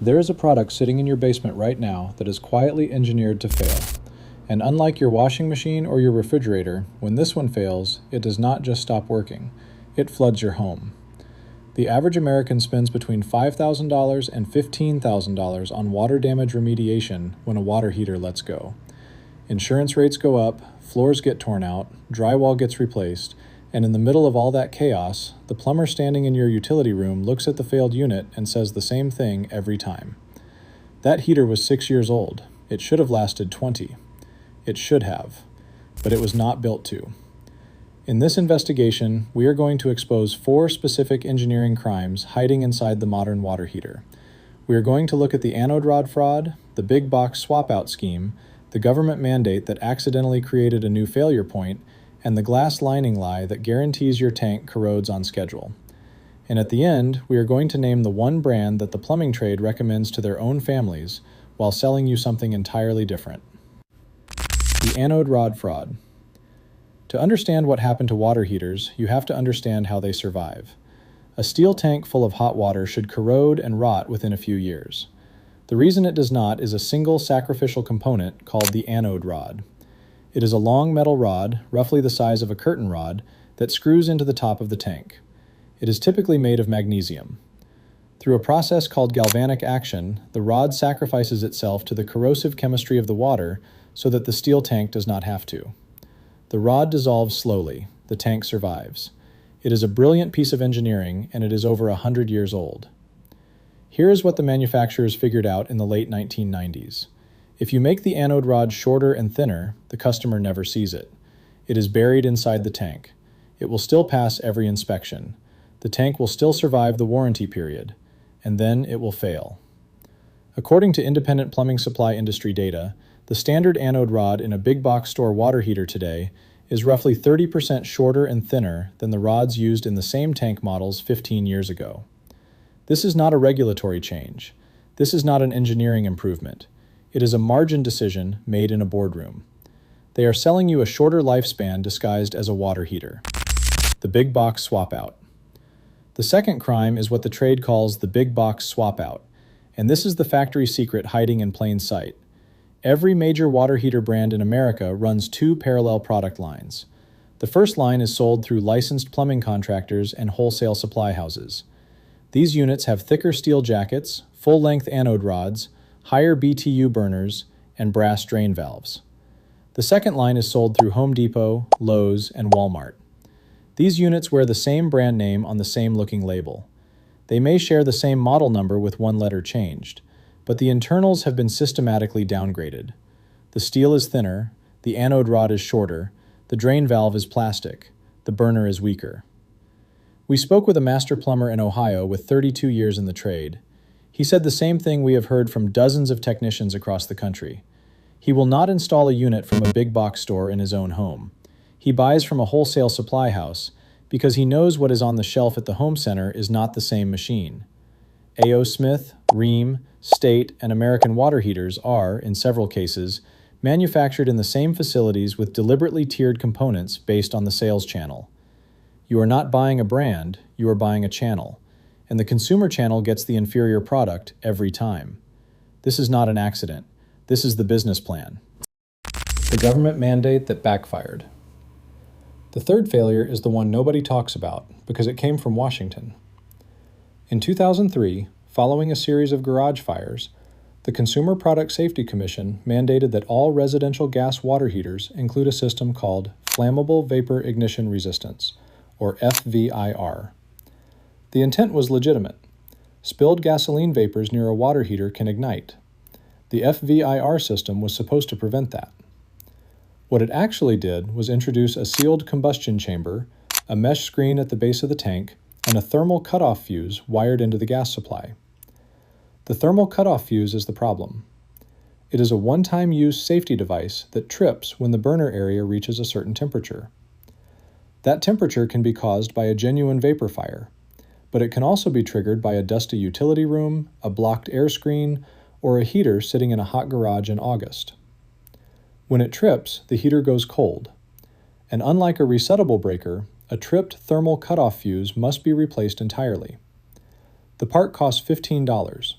There is a product sitting in your basement right now that is quietly engineered to fail. And unlike your washing machine or your refrigerator, when this one fails, it does not just stop working. It floods your home. The average American spends between $5,000 and $15,000 on water damage remediation when a water heater lets go. Insurance rates go up, floors get torn out, drywall gets replaced, and in the middle of all that chaos, the plumber standing in your utility room looks at the failed unit and says the same thing every time. That heater was 6 years old. It should have lasted 20. It should have, but it was not built to. In this investigation, we are going to expose 4 specific engineering crimes hiding inside the modern water heater. We are going to look at the anode rod fraud, the big box swap-out scheme, the government mandate that accidentally created a new failure point, and the glass lining lie that guarantees your tank corrodes on schedule. And at the end, we are going to name the one brand that the plumbing trade recommends to their own families while selling you something entirely different. The anode rod fraud. To understand what happened to water heaters, you have to understand how they survive. A steel tank full of hot water should corrode and rot within a few years. The reason it does not is a single sacrificial component called the anode rod. It is a long metal rod, roughly the size of a curtain rod, that screws into the top of the tank. It is typically made of magnesium. Through a process called galvanic action, the rod sacrifices itself to the corrosive chemistry of the water so that the steel tank does not have to. The rod dissolves slowly. The tank survives. It is a brilliant piece of engineering, and it is over 100 years old. Here is what the manufacturers figured out in the late 1990s. If you make the anode rod shorter and thinner, the customer never sees it. It is buried inside the tank. It will still pass every inspection. The tank will still survive the warranty period, and then it will fail. According to independent plumbing supply industry data, the standard anode rod in a big box store water heater today is roughly 30% shorter and thinner than the rods used in the same tank models 15 years ago. This is not a regulatory change. This is not an engineering improvement. It is a margin decision made in a boardroom. They are selling you a shorter lifespan disguised as a water heater. The big box swap out. The second crime is what the trade calls the big box swap out, and this is the factory secret hiding in plain sight. Every major water heater brand in America runs 2 parallel product lines. The first line is sold through licensed plumbing contractors and wholesale supply houses. These units have thicker steel jackets, full-length anode rods, higher BTU burners, and brass drain valves. The second line is sold through Home Depot, Lowe's, and Walmart. These units wear the same brand name on the same looking label. They may share the same model number with one letter changed, but the internals have been systematically downgraded. The steel is thinner, the anode rod is shorter, the drain valve is plastic, the burner is weaker. We spoke with a master plumber in Ohio with 32 years in the trade. He said the same thing we have heard from dozens of technicians across the country. He will not install a unit from a big box store in his own home. He buys from a wholesale supply house because he knows what is on the shelf at the home center is not the same machine. A.O. Smith, Rheem, State, and American water heaters are, in several cases, manufactured in the same facilities with deliberately tiered components based on the sales channel. You are not buying a brand, you are buying a channel, and the consumer channel gets the inferior product every time. This is not an accident. This is the business plan. The government mandate that backfired. The third failure is the one nobody talks about because it came from Washington. In 2003, following a series of garage fires, the Consumer Product Safety Commission mandated that all residential gas water heaters include a system called Flammable Vapor Ignition Resistance, or FVIR. The intent was legitimate. Spilled gasoline vapors near a water heater can ignite. The FVIR system was supposed to prevent that. What it actually did was introduce a sealed combustion chamber, a mesh screen at the base of the tank, and a thermal cutoff fuse wired into the gas supply. The thermal cutoff fuse is the problem. It is a one-time use safety device that trips when the burner area reaches a certain temperature. That temperature can be caused by a genuine vapor fire, but it can also be triggered by a dusty utility room, a blocked air screen, or a heater sitting in a hot garage in August. When it trips, the heater goes cold, and unlike a resettable breaker, a tripped thermal cutoff fuse must be replaced entirely. The part costs $15,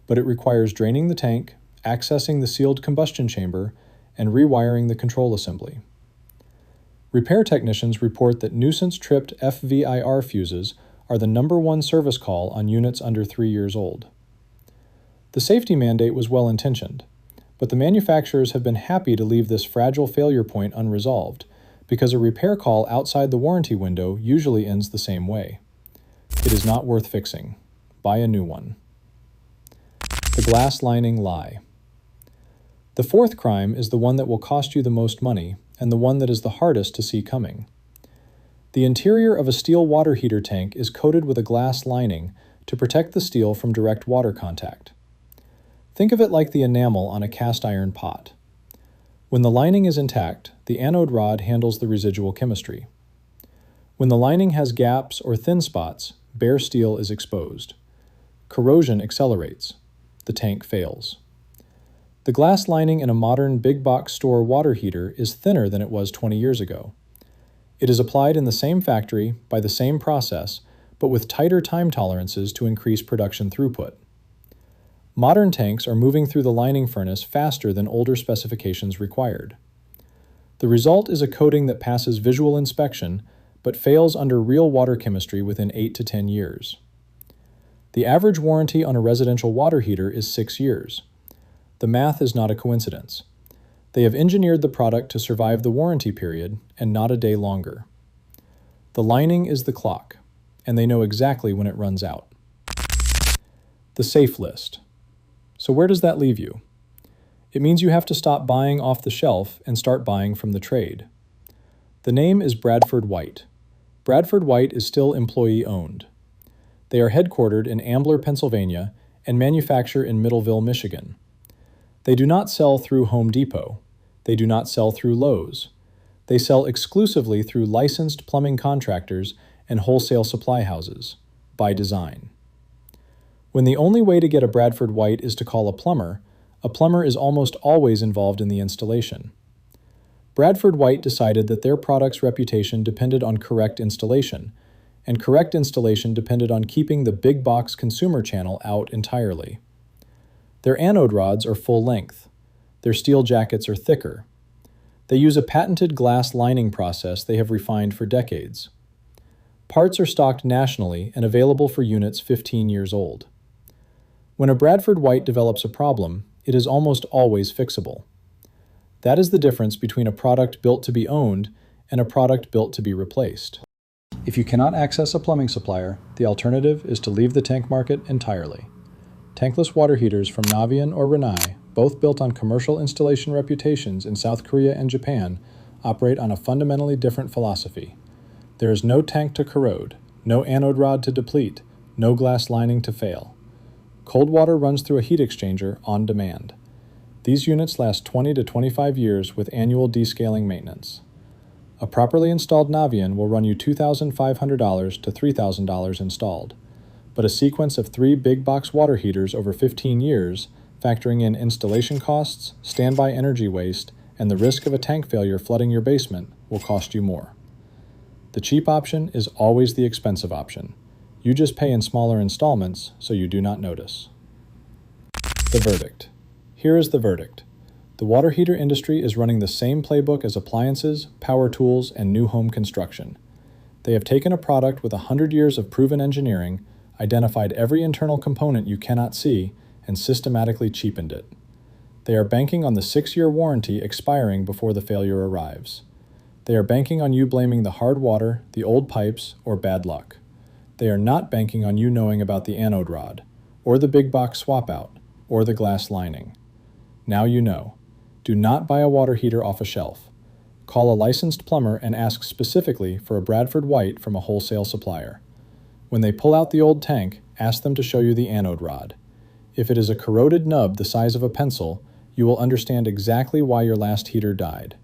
but it requires draining the tank, accessing the sealed combustion chamber, and rewiring the control assembly. Repair technicians report that nuisance-tripped FVIR fuses are the #1 service call on units under 3 years old. The safety mandate was well-intentioned, but the manufacturers have been happy to leave this fragile failure point unresolved, because a repair call outside the warranty window usually ends the same way. It is not worth fixing. Buy a new one. The glass lining lie. The fourth crime is the one that will cost you the most money, and the one that is the hardest to see coming. The interior of a steel water heater tank is coated with a glass lining to protect the steel from direct water contact. Think of it like the enamel on a cast iron pot. When the lining is intact, the anode rod handles the residual chemistry. When the lining has gaps or thin spots, bare steel is exposed. Corrosion accelerates. The tank fails. The glass lining in a modern big box store water heater is thinner than it was 20 years ago. It is applied in the same factory by the same process, but with tighter time tolerances to increase production throughput. Modern tanks are moving through the lining furnace faster than older specifications required. The result is a coating that passes visual inspection, but fails under real water chemistry within 8 to 10 years. The average warranty on a residential water heater is 6 years. The math is not a coincidence. They have engineered the product to survive the warranty period and not a day longer. The lining is the clock, and they know exactly when it runs out. The safe list. So where does that leave you? It means you have to stop buying off the shelf and start buying from the trade. The name is Bradford White. Bradford White is still employee-owned. They are headquartered in Ambler, Pennsylvania, and manufacture in Middleville, Michigan. They do not sell through Home Depot. They do not sell through Lowe's. They sell exclusively through licensed plumbing contractors and wholesale supply houses, by design. When the only way to get a Bradford White is to call a plumber is almost always involved in the installation. Bradford White decided that their product's reputation depended on correct installation, and correct installation depended on keeping the big box consumer channel out entirely. Their anode rods are full length. Their steel jackets are thicker. They use a patented glass lining process they have refined for decades. Parts are stocked nationally and available for units 15 years old. When a Bradford White develops a problem, it is almost always fixable. That is the difference between a product built to be owned and a product built to be replaced. If you cannot access a plumbing supplier, the alternative is to leave the tank market entirely. Tankless water heaters from Navion or Rinnai, both built on commercial installation reputations in South Korea and Japan, operate on a fundamentally different philosophy. There is no tank to corrode, no anode rod to deplete, no glass lining to fail. Cold water runs through a heat exchanger on demand. These units last 20 to 25 years with annual descaling maintenance. A properly installed Navion will run you $2,500 to $3,000 installed, but a sequence of 3 big box water heaters over 15 years, factoring in installation costs, standby energy waste, and the risk of a tank failure flooding your basement, will cost you more. The cheap option is always the expensive option. You just pay in smaller installments so you do not notice. The verdict. Here is the verdict. The water heater industry is running the same playbook as appliances, power tools, and new home construction. They have taken a product with 100 years of proven engineering, identified every internal component you cannot see, and systematically cheapened it. They are banking on the 6-year warranty expiring before the failure arrives. They are banking on you blaming the hard water, the old pipes, or bad luck. They are not banking on you knowing about the anode rod, or the big box swap out, or the glass lining. Now you know. Do not buy a water heater off a shelf. Call a licensed plumber and ask specifically for a Bradford White from a wholesale supplier. When they pull out the old tank, ask them to show you the anode rod. If it is a corroded nub the size of a pencil, you will understand exactly why your last heater died.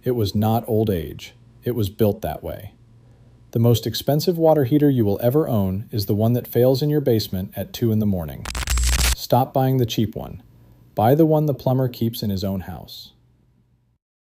It was not old age. It was built that way. The most expensive water heater you will ever own is the one that fails in your basement at 2 in the morning. Stop buying the cheap one. Buy the one the plumber keeps in his own house.